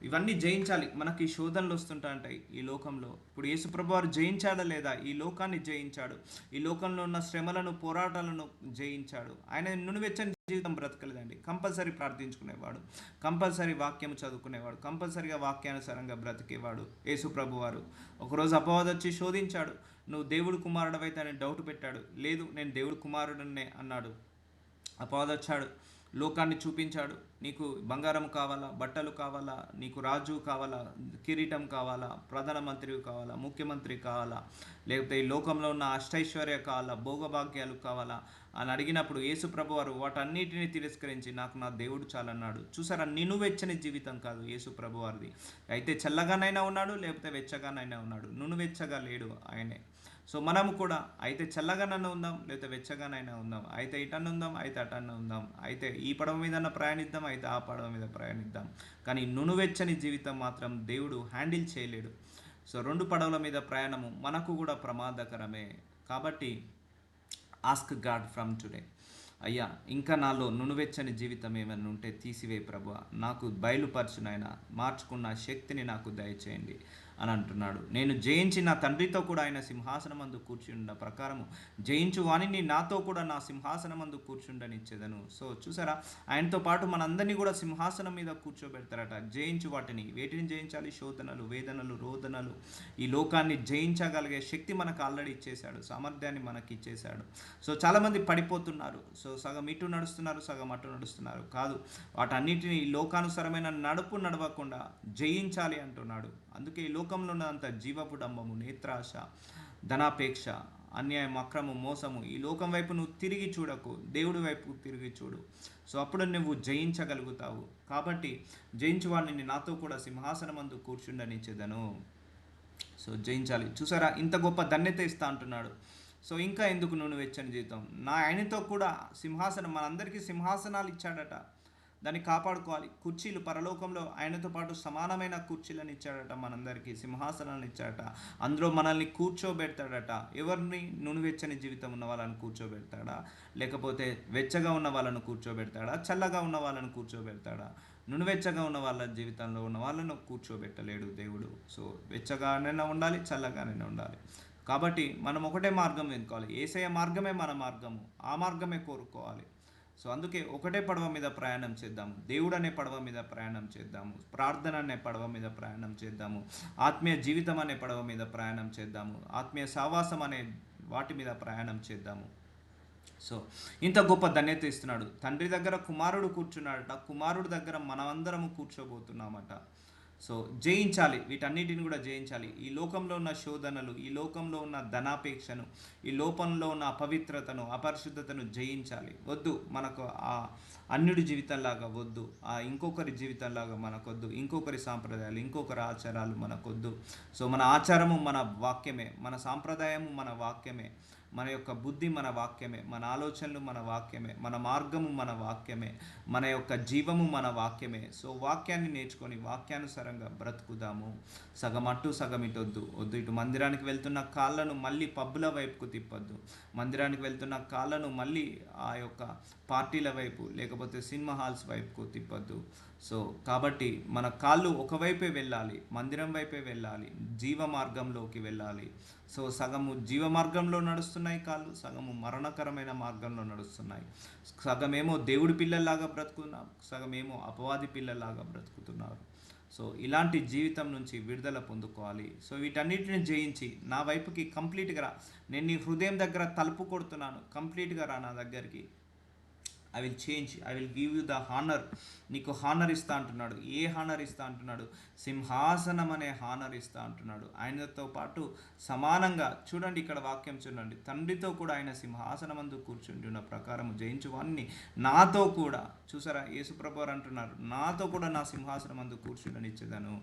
ఇవన్నీ జయించాలి. మనకి శోధనలు వస్తుంటా ఉంటాయి ఈ లోకంలో. ఇప్పుడు యేసుప్రభు వారు జయించాడా లేదా? ఈ లోకాన్ని జయించాడు. ఈ లోకంలో ఉన్న శ్రమలను, పోరాటాలను జయించాడు. ఆయన నునువెచ్చని జీవితం బ్రతకలేదండి. కంపల్సరీ ప్రార్థించుకునేవాడు, కంపల్సరీ వాక్యం చదువుకునేవాడు, కంపల్సరీగా వాక్యానుసారంగా బ్రతికేవాడు యేసుప్రభు వారు. ఒకరోజు అపవాది వచ్చి శోధించాడు. నువ్వు దేవుడు కుమారుడవైతే అని డౌట్ పెట్టాడు. లేదు, నేను దేవుడు కుమారుడనే అన్నాడు. అపవాది వచ్చాడు, లోకాన్ని చూపించాడు. నీకు బంగారం కావాలా, బట్టలు కావాలా, నీకు రాజు కావాలా, కిరీటం కావాలా, ప్రధానమంత్రి కావాలా, ముఖ్యమంత్రి కావాలా, లేకపోతే ఈ లోకంలో ఉన్న అష్టైశ్వర్య కావాలా, భోగభాగ్యాలు కావాలా అని అడిగినప్పుడు యేసుప్రభు వారు వాటన్నిటిని తిరస్కరించి నాకు నా దేవుడు చాలన్నాడు. చూసారా, నినువెచ్చని జీవితం కాదు యేసుప్రభు వారిది. అయితే చల్లగానైనా ఉన్నాడు, లేకపోతే వెచ్చగానైనా ఉన్నాడు. నునువెచ్చగా లేడు ఆయనే. సో మనము కూడా అయితే చల్లగానైనా ఉందాం, లేకపోతే వెచ్చగానైనా ఉందాం, అయితే ఇటన్న ఉందాం, అయితే అటన్న ఉందాం, అయితే ఈ పడవ మీద ప్రయాణిద్దాం, అయితే ఆ పడవ మీద ప్రయాణిద్దాం. కానీ నునువెచ్చని జీవితం మాత్రం దేవుడు హ్యాండిల్ చేయలేడు. సో 2 పడవల మీద ప్రయాణము మనకు కూడా ప్రమాదకరమే. కాబట్టి ఆస్క్ గాడ్ ఫ్రమ్ టుడే, అయ్యా ఇంకా నాలో నునువెచ్చని జీవితం ఏమైనా ఉంటే తీసివే ప్రభువా, నాకు బయలుపరచు నాయనా, మార్చుకున్న శక్తిని నాకు దయచేయండి అని అంటున్నాడు. నేను జయించి నా తండ్రితో కూడా ఆయన సింహాసనమందు కూర్చుండ ప్రకారము జయించు వాణిని నాతో కూడా నా సింహాసనమందు కూర్చుండనిచ్చేదను. సో చూసారా, ఆయనతో పాటు మనందరినీ కూడా సింహాసనం మీద కూర్చోబెడతారట. జయించు వాటిని, వేటిని జయించాలి? శోధనలు, వేదనలు, రోదనలు. ఈ లోకాన్ని జయించగలిగే శక్తి మనకు ఆల్రెడీ ఇచ్చేశాడు, సామర్థ్యాన్ని మనకి ఇచ్చేశాడు. సో చాలామంది పడిపోతున్నారు. సో సగం ఇటు నడుస్తున్నారు, సగం అటు నడుస్తున్నారు. కాదు, వాటన్నిటిని ఈ లోకానుసారమైన నడుపు నడవకుండా జయించాలి అంటున్నాడు. అందుకే ఈ లోకంలో ఉన్నంత జీవపు డంబము, నేత్రాశ, ధనాపేక్ష, అన్యాయం, అక్రమం, మోసము, ఈ లోకం వైపు నువ్వు తిరిగి చూడకు, దేవుడి వైపు తిరిగి చూడు. సో అప్పుడు నువ్వు జయించగలుగుతావు. కాబట్టి జయించువాడిని నాతో కూడా సింహాసనమందు కూర్చుండనిచ్చేదను. సో జయించాలి. చూసారా, ఇంత గొప్ప ధన్యత ఇస్తా అంటున్నాడు. సో ఇంకా ఎందుకు నువ్వు వెచ్చని జీవితం? ఆయనతో కూడా సింహాసనం, మనందరికీ సింహాసనాలు ఇచ్చాడట. దాన్ని కాపాడుకోవాలి. కుర్చీలు పరలోకంలో ఆయనతో పాటు సమానమైన కుర్చీలను ఇచ్చాడట, మనందరికీ సింహాసనాలను ఇచ్చాడట. అందులో మనల్ని కూర్చోబెడతాడట. ఎవరిని? నునువెచ్చని జీవితం ఉన్న వాళ్ళని కూర్చోబెడతాడా, లేకపోతే వెచ్చగా ఉన్న వాళ్ళను కూర్చోబెడతాడా, చల్లగా ఉన్న వాళ్ళను కూర్చోబెడతాడా? నునువెచ్చగా ఉన్న వాళ్ళ జీవితంలో ఉన్న వాళ్ళను కూర్చోబెట్టలేడు దేవుడు. సో వెచ్చగానైనా ఉండాలి, చల్లగానైనా ఉండాలి. కాబట్టి మనం ఒకటే మార్గం ఎన్నుకోవాలి. యేసయ్య మార్గమే మన మార్గము, ఆ మార్గమే కోరుకోవాలి. సో అందుకే ఒకటే పడవ మీద ప్రయాణం చేద్దాము, దేవుడు అనే పడవ మీద ప్రయాణం చేద్దాము, ప్రార్థన అనే పడవ మీద ప్రయాణం చేద్దాము, ఆత్మీయ జీవితం అనే పడవ మీద ప్రయాణం చేద్దాము, ఆత్మీయ సావాసం అనే వాటి మీద ప్రయాణం చేద్దాము. సో ఇంత గొప్ప ధన్యత ఇస్తున్నాడు. తండ్రి దగ్గర కుమారుడు కూర్చున్నాడట, కుమారుడు దగ్గర మనమందరము కూర్చోబోతున్నామట. సో జయించాలి, వీటన్నిటిని కూడా జయించాలి. ఈ లోకంలో ఉన్న శోధనలు, ఈ లోకంలో ఉన్న ధనాపేక్షను, ఈ లోకంలో ఉన్న అపవిత్రతను, అపరిశుద్ధతను జయించాలి. వద్దు మనకు ఆ అన్యుడి జీవితంలాగా వద్దు, ఆ ఇంకొకరి జీవితంలాగా మనకొద్దు, ఇంకొకరి సాంప్రదాయాలు, ఇంకొకరి ఆచారాలు మనకొద్దు. సో మన ఆచారము మన వాక్యమే, మన సాంప్రదాయము మన వాక్యమే, మన యొక్క బుద్ధి మన వాక్యమే, మన ఆలోచనలు మన వాక్యమే, మన మార్గము మన వాక్యమే, మన యొక్క జీవము మన వాక్యమే. సో వాక్యాన్ని నేర్చుకొని వాక్యానుసారంగా బ్రతుకుదాము. సగం అటు సగం ఇటు వద్దు. ఇటు మందిరానికి వెళ్తున్న కాళ్ళను మళ్ళీ పబ్బుల వైపుకు తిప్పొద్దు. మందిరానికి వెళ్తున్న కాళ్ళను మళ్ళీ ఆ యొక్క పార్టీల వైపు, లేకపోతే సినిమా హాల్స్ వైపుకు తిప్పొద్దు. సో కాబట్టి మన కాళ్ళు ఒకవైపే వెళ్ళాలి, మందిరం వైపే వెళ్ళాలి, జీవ మార్గంలోకి వెళ్ళాలి. సో సగము జీవ మార్గంలో నడుస్తున్నాయి కాళ్ళు, సగము మరణకరమైన మార్గంలో నడుస్తున్నాయి. సగమేమో దేవుడి పిల్లల్లాగా బ్రతుకుతున్నాం, సగమేమో అపవాది పిల్లల్లాగా బ్రతుకుతున్నారు. సో ఇలాంటి జీవితం నుంచి విడుదల పొందుకోవాలి. సో వీటన్నిటిని జయించి నా వైపుకి కంప్లీట్గా రా. నేను నీ హృదయం దగ్గర తలుపు కొడుతున్నాను, కంప్లీట్గా రా నా దగ్గరికి. I will change, I will give you the honour. నీకు హానర్ ఇస్తా అంటున్నాడు. ఏ హానర్ ఇస్తా అంటున్నాడు? సింహాసనం అనే హానర్ ఇస్తా అంటున్నాడు. ఆయనతో పాటు సమానంగా, చూడండి ఇక్కడ వాక్యం చూడండి, తండ్రితో కూడా ఆయన సింహాసనమందు కూర్చుంటున్న ప్రకారం జయించువాన్ని నాతో కూడా, చూసారా యేసుప్రభు వారు అంటున్నారు, నాతో కూడా నా సింహాసనమందు కూర్చుండనిచ్చేదను.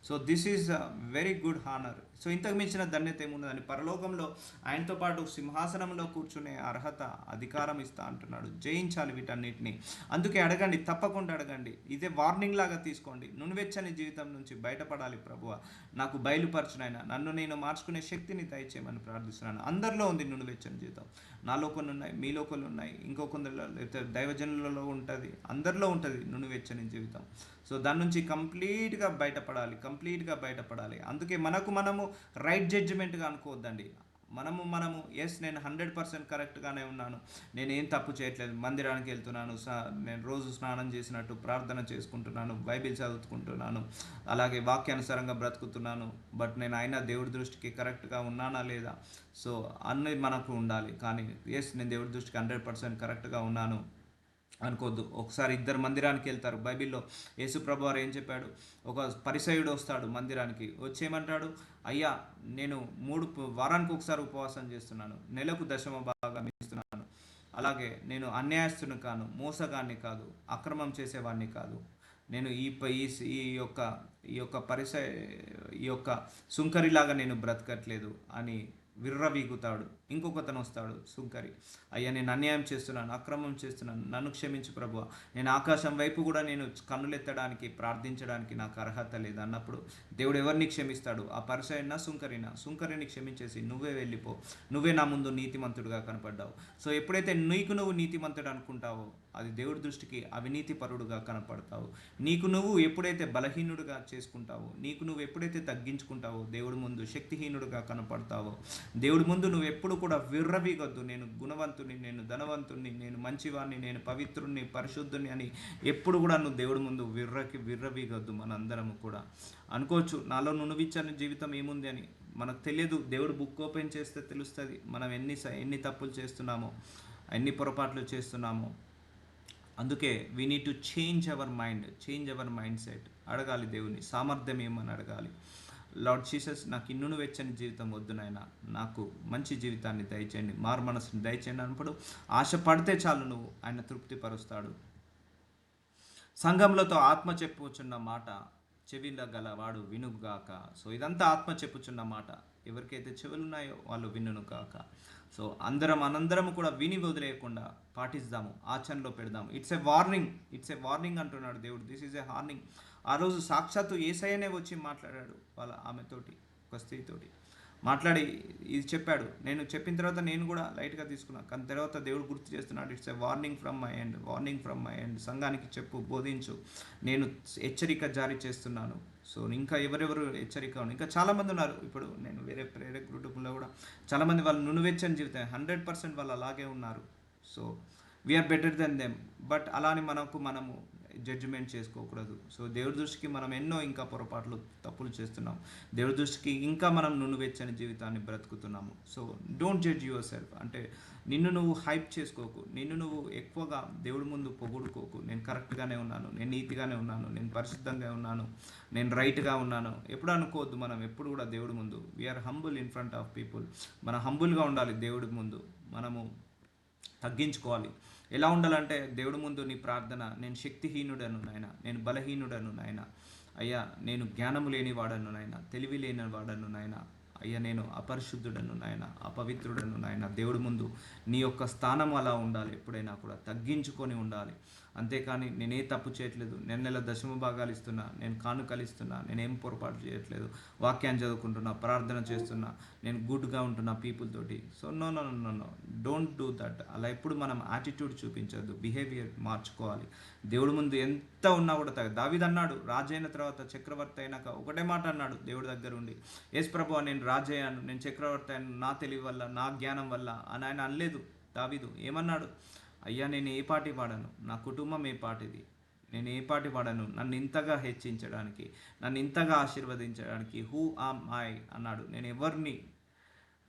So this is a very good honour. So ఇంతకు మించిన ధన్యత ఏమున్నదని, పరలోకంలో ఆయనతో పాటు సింహాసనంలో కూర్చునే అర్హత, అధికారం ఇస్తా అంటున్నాడు. జయించాలి వీటన్నిటిని. అందుకే అడగండి, తప్పకుండా అడగండి. ఇదే వార్నింగ్ లాగా తీసుకోండి. నునువెచ్చని జీవితం నుంచి బయటపడాలి ప్రభువా, నాకు బయలుపరచునైనా, నన్ను నేను మార్చుకునే శక్తిని దయచేయమని ప్రార్థిస్తున్నాను. అందరిలో ఉంది నునువెచ్చని జీవితం. నాలో కొన్ని ఉన్నాయి, మీలో కొన్ని ఉన్నాయి, ఇంకో కొందరిలో దైవజనులలో ఉంటుంది, అందరిలో ఉంటుంది నునువెచ్చని జీవితం. సో దాని నుంచి కంప్లీట్గా బయటపడాలి. అందుకే మనము రైట్ జడ్జిమెంట్గా అనుకోవద్దండి. మనము ఎస్ నేను 100% కరెక్ట్గానే ఉన్నాను, నేనేం తప్పు చేయట్లేదు, మందిరానికి వెళ్తున్నాను, నేను రోజు స్నానం చేసినట్టు ప్రార్థన చేసుకుంటున్నాను, బైబిల్ చదువుకుంటున్నాను, అలాగే వాక్యానుసారంగా బ్రతుకుతున్నాను, బట్ నేను అయినా దేవుడి దృష్టికి కరెక్ట్గా ఉన్నానా లేదా? సో అన్నీ మనకు ఉండాలి. కానీ ఎస్ నేను దేవుడి దృష్టికి 100% కరెక్ట్గా ఉన్నాను అనుకోవద్దు. ఒకసారి ఇద్దరు మందిరానికి వెళ్తారు. బైబిల్లో యేసుప్రభు వారు ఏం చెప్పాడు? ఒక పరిసయుడు వస్తాడు మందిరానికి, వచ్చేయమంటాడు, అయ్యా నేను వారానికి ఒకసారి ఉపవాసం చేస్తున్నాను, నెలకు దశమ భాగం ఇస్తున్నాను, అలాగే నేను అన్యాయస్తుని కాను, మోసగాన్ని కాదు, అక్రమం చేసేవాడిని కాదు, నేను ఈ యొక్క సుంకరిలాగా నేను బ్రతకట్లేదు అని విర్రవీగుతాడు. ఇంకొకతను వస్తాడు సుంకరి, అయ్యా నేను అన్యాయం చేస్తున్నాను, అక్రమం చేస్తున్నాను, నన్ను క్షమించు ప్రభువా, నేను ఆకాశం వైపు కూడా నేను కన్నులెత్తడానికి ప్రార్థించడానికి నాకు అర్హత లేదు అన్నప్పుడు దేవుడు ఎవరిని క్షమిస్తాడు? ఆ పరిసయ్యనా సుంకరిని క్షమించేసి నువ్వే వెళ్ళిపో, నువ్వే నా ముందు నీతిమంతుడుగా కనపడ్డావు. సో ఎప్పుడైతే నువ్వు నీతిమంతుడు అనుకుంటావో అది దేవుడి దృష్టికి అవినీతి పరుడుగా కనపడతావు. నీకు నువ్వు ఎప్పుడైతే బలహీనుడుగా చేసుకుంటావో, నీకు నువ్వు ఎప్పుడైతే తగ్గించుకుంటావో దేవుడి ముందు శక్తిహీనుడుగా కనపడతావో, దేవుడి ముందు నువ్వు ఎప్పుడు కూడా విర్రవీగొద్దు. నేను గుణవంతుని, నేను ధనవంతుని, నేను మంచివాడిని, నేను పవిత్రుని, పరిశుద్ధుని అని ఎప్పుడు కూడా నువ్వు దేవుడి ముందు విర్రవీగొద్దు. మనందరము కూడా అనుకోవచ్చు నాలో నునువిచ్చని జీవితం ఏముంది అని. మనకు తెలియదు. దేవుడు బుక్ ఓపెన్ చేస్తే తెలుస్తుంది మనం ఎన్ని తప్పులు చేస్తున్నామో, ఎన్ని పొరపాట్లు చేస్తున్నామో. అందుకే we need to change our mind set. అడగాలి దేవుని సామర్థ్యం ఏమని అడగాలి. లార్డ్ జీసస్, నాకు ఇన్నును వెచ్చని జీవితం వద్దు నాయనా, నాకు మంచి జీవితాన్ని దయచేయండి, మారు మనసుని దయచేయండి అన్నప్పుడు ఆశ పడితే చాలు నువ్వు ఆయన తృప్తిపరుస్తాడు. సంఘములతో ఆత్మ చెప్పుచున్న మాట చెవిల గలవాడు వినుగాక. సో ఇదంతా ఆత్మ చెప్పుచున్న మాట. ఎవరికైతే చెవులు ఉన్నాయో వాళ్ళు వినును కాక. సో మనందరం కూడా విని వదిలేయకుండా పాటిద్దాము, ఆచరణలో పెడదాము. ఇట్స్ ఎ వార్నింగ్ అంటున్నాడు దేవుడు. This is a warning. ఆ రోజు సాక్షాత్తు యేసయ్యనే వచ్చి మాట్లాడాడు వాళ్ళ ఆమెతోటి, ఒక స్త్రీతోటి మాట్లాడి ఇది చెప్పాడు. నేను చెప్పిన తర్వాత నేను కూడా లైట్గా తీసుకున్నాను, కానీ తర్వాత దేవుడు గుర్తు చేస్తున్నాడు, it's a warning from my end. సంఘానికి చెప్పు, బోధించు, నేను హెచ్చరిక జారీ చేస్తున్నాను. సో ఇంకా ఎవరెవరు హెచ్చరిక ఉన్నారు, ఇంకా చాలామంది ఉన్నారు. ఇప్పుడు నేను వేరే కుటుంబంలో కూడా చాలామంది వాళ్ళు నునువెచ్చని జీవితం 100% వాళ్ళు అలాగే ఉన్నారు. So we are better than them. But అలాని మనము జడ్జిమెంట్ చేసుకోకూడదు. సో దేవుడి దృష్టికి మనం ఎన్నో ఇంకా పొరపాట్లు, తప్పులు చేస్తున్నాం. దేవుడి దృష్టికి ఇంకా మనం నునువెచ్చని జీవితాన్ని బ్రతుకుతున్నాము. So don't judge yourself. అంటే నిన్ను నువ్వు హైప్ చేసుకోకు, నిన్ను నువ్వు ఎక్కువగా దేవుడి ముందు పొగుడుకోకు. నేను కరెక్ట్గానే ఉన్నాను, నేను నీతిగానే ఉన్నాను, నేను పరిశుద్ధంగా ఉన్నాను, నేను రైట్గా ఉన్నాను ఎప్పుడు అనుకోవద్దు. మనం ఎప్పుడు కూడా దేవుడి ముందు we are humble in front of people. మనం హంబుల్గా ఉండాలి దేవుడి ముందు, మనము తగ్గించుకోవాలి. ఎలా ఉండాలంటే దేవుడి ముందు నీ ప్రార్థన, నేను శక్తిహీనుడను నాయన, నేను బలహీనుడను నాయన, అయ్యా నేను జ్ఞానము లేని వాడను నాయన, తెలివి లేని వాడను నాయన, అయ్యా నేను అపరిశుద్ధుడను నాయన, అపవిత్రుడను నాయన. దేవుడి ముందు నీ యొక్క స్థానం అలా ఉండాలి, ఎప్పుడైనా కూడా తగ్గించుకొని ఉండాలి. అంతేకాని నేనే తప్పు చేయట్లేదు, నేను నెల దశమ భాగాలు ఇస్తున్నా, నేను కానుకలు ఇస్తున్నా, నేనేం పొరపాటు చేయట్లేదు, వాక్యాన్ని చదువుకుంటున్నా, ప్రార్థన చేస్తున్నా, నేను గుడ్గా ఉంటున్నా పీపుల్ తోటి. So no, don't do that. అలా ఎప్పుడు మనం యాటిట్యూడ్ చూపించద్దు, బిహేవియర్ మార్చుకోవాలి. దేవుడి ముందు ఎంత ఉన్నా కూడా దావీదు అన్నాడు, రాజైన తర్వాత చక్రవర్తి అయినాక ఒకటే మాట అన్నాడు దేవుడి దగ్గర ఉండి, యేసు ప్రభువా నేను రాజయ్యాను, నేను చక్రవర్తి అయ్యాను నా తెలివి వల్ల, నా జ్ఞానం వల్ల అని ఆయన అనలేదు. దావీదు ఏమన్నాడు, అయ్యా నేను ఏ పాటి వాడను, నా కుటుంబం ఏ పాటిది, నేను ఏ పాటి వాడను, నన్ను ఇంతగా హెచ్చించడానికి, నన్ను ఇంతగా ఆశీర్వదించడానికి, హూ ఆమ్ ఐ అన్నాడు. నేను ఎవరిని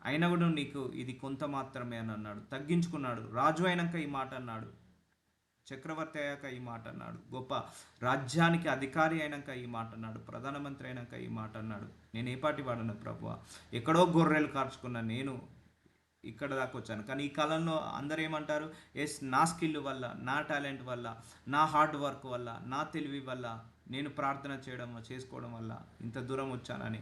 అయినా కూడా నీకు ఇది కొంత మాత్రమే అని అన్నాడు. తగ్గించుకున్నాడు. రాజు అయినాక ఈ మాట అన్నాడు, చక్రవర్తి అయ్యాక ఈ మాట అన్నాడు, గొప్ప రాజ్యానికి అధికారి అయినాక ఈ మాట అన్నాడు, ప్రధానమంత్రి అయినాక ఈ మాట అన్నాడు. నేను ఏ పాటి వాడను ప్రభువా, ఎక్కడో గొర్రెలు కార్చుకున్న నేను ఇక్కడ దాకా వచ్చాను. కానీ ఈ కాలంలో అందరూ ఏమంటారు, నా స్కిల్ వల్ల, నా టాలెంట్ వల్ల, నా హార్డ్ వర్క్ వల్ల, నా తెలివి వల్ల, నేను ప్రార్థన చేసుకోవడం వల్ల ఇంత దూరం వచ్చానని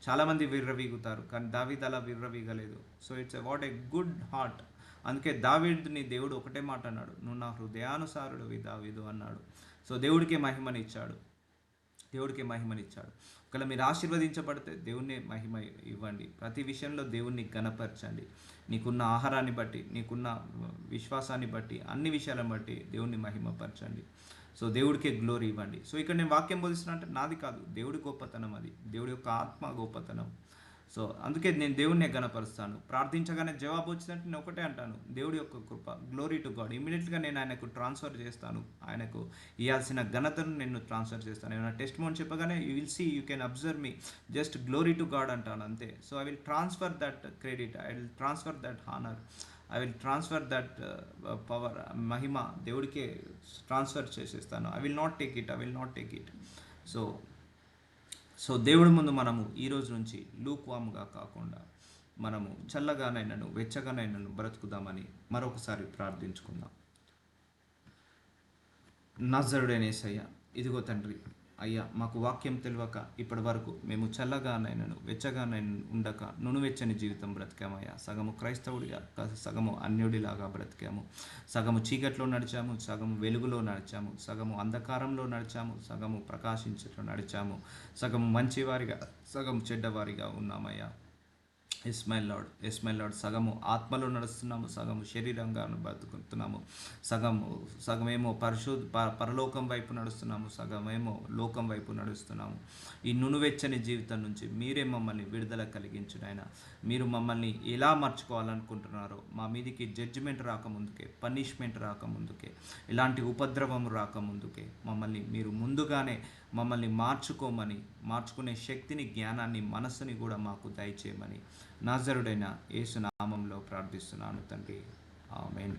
చాలామంది విర్రవీగుతారు. కానీ దావీదు అలా విర్రవీగలేదు. So it's what a good heart. అందుకే దావీదుని దేవుడు ఒకటే మాట అన్నాడు, నువ్వు నా హృదయానుసారుడివి దావీదు అన్నాడు. సో దేవుడికే మహిమనిచ్చాడు. ఒకవేళ మీరు ఆశీర్వదించబడితే దేవుణ్ణి మహిమ ఇవ్వండి. ప్రతి విషయంలో దేవుణ్ణి గణపరచండి. నీకున్న ఆహారాన్ని బట్టి, నీకున్న విశ్వాసాన్ని బట్టి, అన్ని విషయాలను బట్టి దేవుణ్ణి మహిమపరచండి. సో దేవుడికే గ్లోరీ ఇవ్వండి. సో ఇక్కడ నేను వాక్యం బోధిస్తున్నా అంటే నాది కాదు, దేవుడి గొప్పతనం అది, దేవుడి యొక్క ఆత్మ గొప్పతనం. సో అందుకే నేను దేవుణ్ణి గణపరుస్తాను. ప్రార్థించగానే జవాబు వచ్చిందంటే నేను ఒకటే అంటాను, దేవుడి యొక్క కృప, గ్లోరీ టు గాడ్. ఇమీడియట్గా నేను ఆయనకు ట్రాన్స్ఫర్ చేస్తాను, ఆయనకు ఇవ్వాల్సిన ఘనతను నేను ట్రాన్స్ఫర్ చేస్తాను. ఏమైనా టెస్ట్ మోన్ చెప్పగానే you will see, you can observe me, just glory to God అంటాను అంతే. So I will transfer that credit, I will transfer that honour, I will transfer that power, మహిమ దేవుడికే ట్రాన్స్ఫర్ చేసేస్తాను. I will not take it. So దేవుడి ముందు మనము ఈరోజు నుంచి లూక్వామ్గా కాకుండా మనము చల్లగానైనను వెచ్చగానైనను బ్రతుకుదామని మరొకసారి ప్రార్థించుకుందాం. నజరుడైన యేసయ్య, ఇదిగో తండ్రి, అయ్యా మాకు వాక్యం తెలియక ఇప్పటి వరకు మేము చల్లగానైనను వెచ్చగానైనా ఉండక నునువెచ్చని జీవితం బ్రతికామయ్యా. సగము క్రైస్తవుడిగా, సగము అన్యుడిలాగా బ్రతికాము. సగము చీకట్లో నడిచాము, సగము వెలుగులో నడిచాము, సగము అంధకారంలో నడిచాము, సగము ప్రకాశించట్లో నడిచాము, సగము మంచివారిగా, సగము చెడ్డవారిగా ఉన్నామయ్యా. ఎస్ మై లార్డ్, సగము ఆత్మలో నడుస్తున్నాము, సగము శరీరంగా బతుకుతున్నాము, సగమేమో పరలోకం వైపు నడుస్తున్నాము, సగమేమో లోకం వైపు నడుస్తున్నాము. ఈ నునువెచ్చని జీవితం నుంచి మీరే మమ్మల్ని విడుదల కలిగించునైనా. మీరు మమ్మల్ని ఎలా మార్చుకోవాలనుకుంటున్నారో, మా మీదికి జడ్జిమెంట్ రాకముందుకే, పనిష్మెంట్ రాకముందుకే, ఇలాంటి ఉపద్రవం రాకముందుకే మమ్మల్ని మీరు ముందుగానే మమ్మల్ని మార్చుకునే శక్తిని, జ్ఞానాన్ని, మనస్సుని కూడా మాకు దయచేయమని నజరుడైన యేసు నామములో ప్రార్థిస్తున్నాను తండ్రి. ఆమేన్.